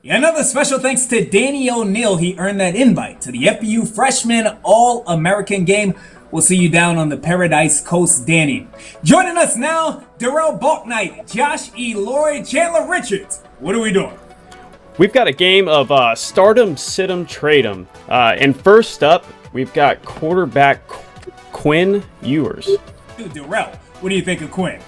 Another special thanks to Danny O'Neill. He earned that invite to the FBU Freshman All-American game. We'll see you down on the Paradise Coast, Danny. Joining us now, Derrell Bouknight, Josh Ilori, Chandler Richards. What are we doing? We've got a game of stardom, sit 'em, trade 'em. And first up, we've got quarterback Quinn Ewers. Dude, Derrell, what do you think of Quinn?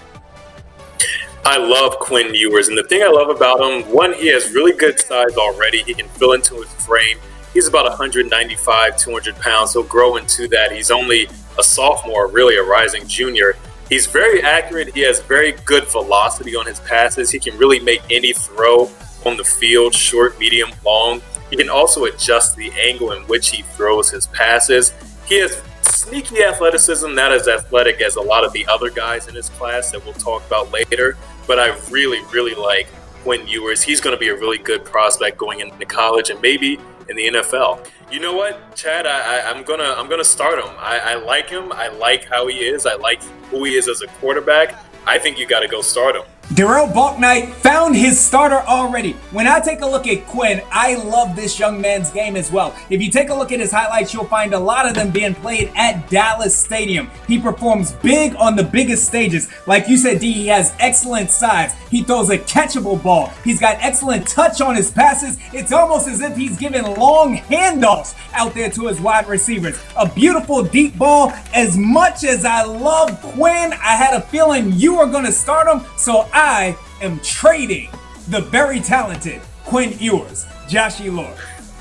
I love Quinn Ewers, and the thing I love about him, one, he has really good size already. He can fill into his frame. He's about 195, 200 pounds. He'll grow into that. He's only a sophomore, really a rising junior. He's very accurate. He has very good velocity on his passes. He can really make any throw on the field, short, medium, long. He can also adjust the angle in which he throws his passes. He has sneaky athleticism, not as athletic as a lot of the other guys in his class that we'll talk about later. But I really, really like Quinn Ewers. He's going to be a really good prospect going into college and maybe in the NFL. You know what, Chad? I'm gonna start him. I like him. I like how he is. I like who he is as a quarterback. I think you got to go start him. Derrell Bouknight found his starter already. When I take a look at Quinn, I love this young man's game as well. If you take a look at his highlights, you'll find a lot of them being played at Dallas Stadium. He performs big on the biggest stages. Like you said, D, he has excellent size. He throws a catchable ball. He's got excellent touch on his passes. It's almost as if he's giving long handoffs out there to his wide receivers. A beautiful deep ball. As much as I love Quinn, I had a feeling you were going to start him, so I am trading the very talented Quinn Ewers. Josh Ilori.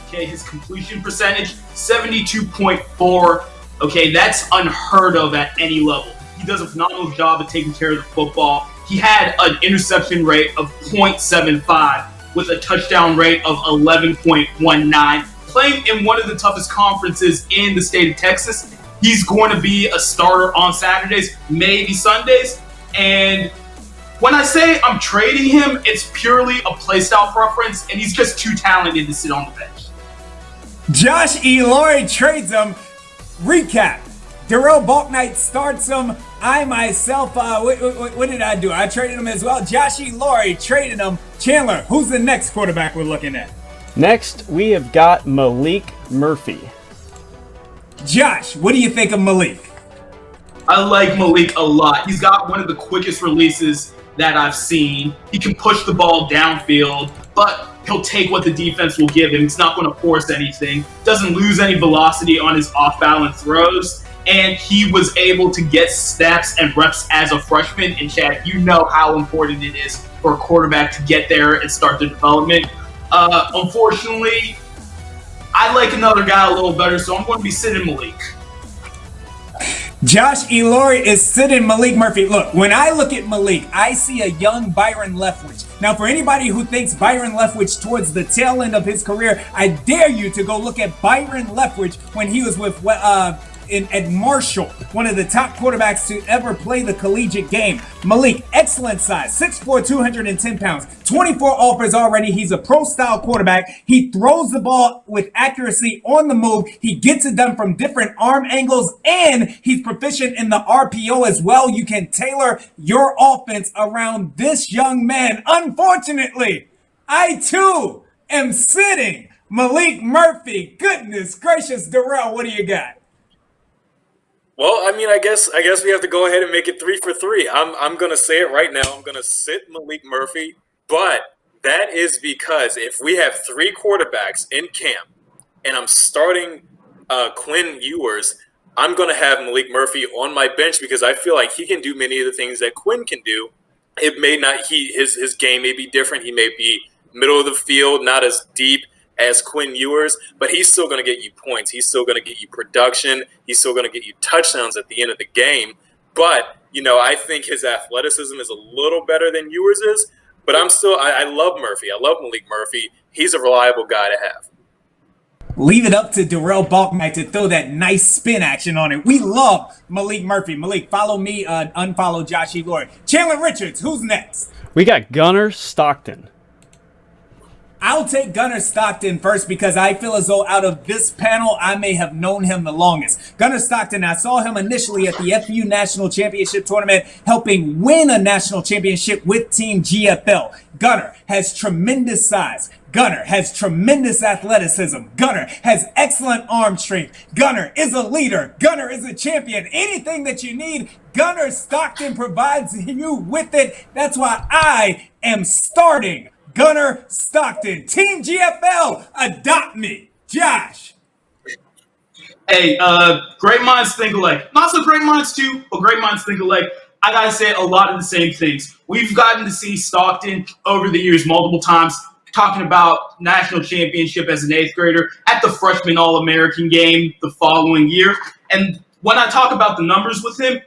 Okay, his completion percentage, 72.4. Okay, that's unheard of at any level. He does a phenomenal job of taking care of the football. He had an interception rate of 0.75 with a touchdown rate of 11.19. Playing in one of the toughest conferences in the state of Texas, he's going to be a starter on Saturdays, maybe Sundays, and when I say I'm trading him, it's purely a playstyle preference, and he's just too talented to sit on the bench. Josh Ilori trades him. Recap. Derrell Bouknight starts him. I myself, what did I do? I traded him as well. Josh Ilori traded him. Chandler, who's the next quarterback we're looking at? Next, we have got Maliik Murphy. Josh, what do you think of Maliik? I like Maliik a lot. He's got one of the quickest releases that I've seen. He can push the ball downfield, but he'll take what the defense will give him. He's not going to force anything. Doesn't lose any velocity on his off-balance throws. And he was able to get snaps and reps as a freshman. And Chad, you know how important it is for a quarterback to get there and start the development. Unfortunately, I like another guy a little better, so I'm going to be sitting Maliik. Josh Ilori is sitting Maliik Murphy. Look, when I look at Maliik, I see a young Byron Leftwich. Now, for anybody who thinks Byron Leftwich towards the tail end of his career, I dare you to go look at Byron Leftwich when he was with at Marshall, one of the top quarterbacks to ever play the collegiate game. Maliik, excellent size, 6'4", 210 pounds, 24 offers already. He's a pro-style quarterback. He throws the ball with accuracy on the move. He gets it done from different arm angles, and he's proficient in the RPO as well. You can tailor your offense around this young man. Unfortunately, I too am sitting Maliik Murphy. Goodness gracious, Derrell, what do you got? Well, I mean, I guess we have to go ahead and make it 3 for 3. I'm gonna say it right now. I'm gonna sit Maliik Murphy, but that is because if we have 3 quarterbacks in camp and I'm starting Quinn Ewers, I'm gonna have Maliik Murphy on my bench because I feel like he can do many of the things that Quinn can do. It may not his game may be different. He may be middle of the field, not as deep as Quinn Ewers, but he's still going to get you points. He's still going to get you production. He's still going to get you touchdowns at the end of the game. But, you know, I think his athleticism is a little better than Ewers is, but I love Murphy. I love Maliik Murphy. He's a reliable guy to have. Leave it up to Derrell Bouknight to throw that nice spin action on it. We love Maliik Murphy. Maliik, follow me, unfollow Josh Ilori. Chandler Richards, who's next? We got Gunner Stockton. I'll take Gunnar Stockton first because I feel as though out of this panel, I may have known him the longest. Gunnar Stockton, I saw him initially at the FU National Championship Tournament, helping win a national championship with Team GFL. Gunnar has tremendous size. Gunnar has tremendous athleticism. Gunnar has excellent arm strength. Gunnar is a leader. Gunnar is a champion. Anything that you need, Gunnar Stockton provides you with it. That's why I am starting Gunnar Stockton. Team GFL, adopt me. Josh. Hey, great minds think alike. Not so great minds too, but great minds think alike. I gotta say a lot of the same things. We've gotten to see Stockton over the years multiple times, talking about national championship as an 8th grader at the freshman All-American game the following year. And when I talk about the numbers with him,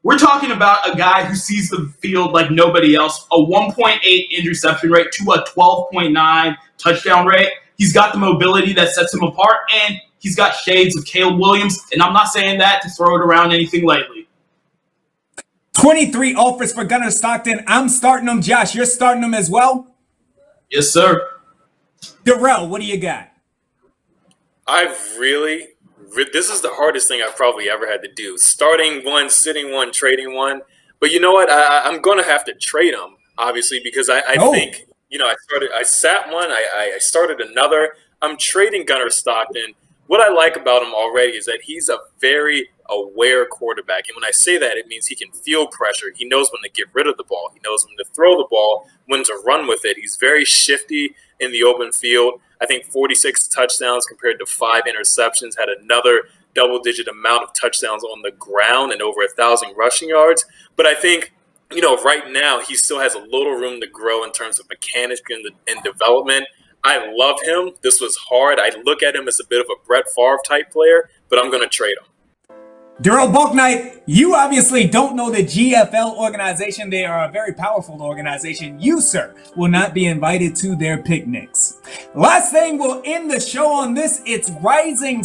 we're talking about a guy who sees the field like nobody else, a 1.8 interception rate to a 12.9 touchdown rate. He's got the mobility that sets him apart, and he's got shades of Caleb Williams, and I'm not saying that to throw it around anything lightly. 23 offers for Gunnar Stockton. I'm starting him. Josh, you're starting him as well? Yes, sir. Derrell, what do you got? This is the hardest thing I've probably ever had to do. Starting one, sitting one, trading one. But you know what? I'm going to have to trade them, obviously, because I think, I sat one, I started another. I'm trading Gunnar Stockton. What I like about him already is that he's a very aware quarterback. And when I say that, it means he can feel pressure. He knows when to get rid of the ball. He knows when to throw the ball, when to run with it. He's very shifty in the open field. I think 46 touchdowns compared to 5 interceptions, had another double-digit amount of touchdowns on the ground and over 1,000 rushing yards. But I think, right now he still has a little room to grow in terms of mechanics and development. I love him. This was hard. I look at him as a bit of a Brett Favre type player, but I'm going to trade him. Derrell Bouknight, you obviously don't know the GFL organization. They are a very powerful organization. You, sir, will not be invited to their picnics. Last thing, we'll end the show on this. It's Rising